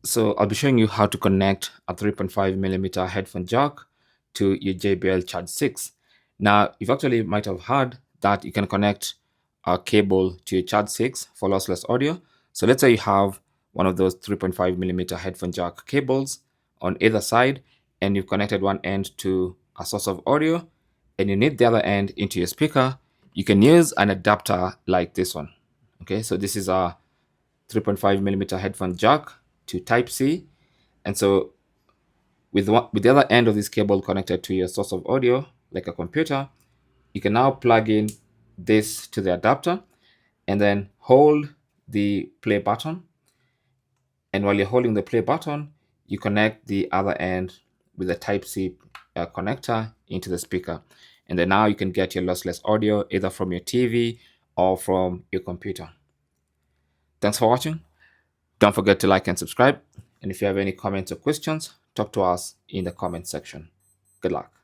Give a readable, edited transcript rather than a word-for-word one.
So I'll be showing you how to connect a 3.5mm headphone jack to your JBL Charge 6. Now, you've actually might have heard that you can connect a cable to your Charge 6 for lossless audio. So let's say you have one of those 3.5mm headphone jack cables on either side, and you've connected one end to a source of audio, and you need the other end into your speaker. You can use an adapter like this one. Okay, so this is a 3.5mm headphone jack to Type C. And so with the other end of this cable connected to your source of audio, like a computer, you can now plug in this to the adapter and then hold the play button. And while you're holding the play button, you connect the other end with the Type C connector into the speaker. And then now you can get your lossless audio either from your TV or from your computer. Thanks for watching. Don't forget to like and subscribe. And if you have any comments or questions, talk to us in the comment section. Good luck.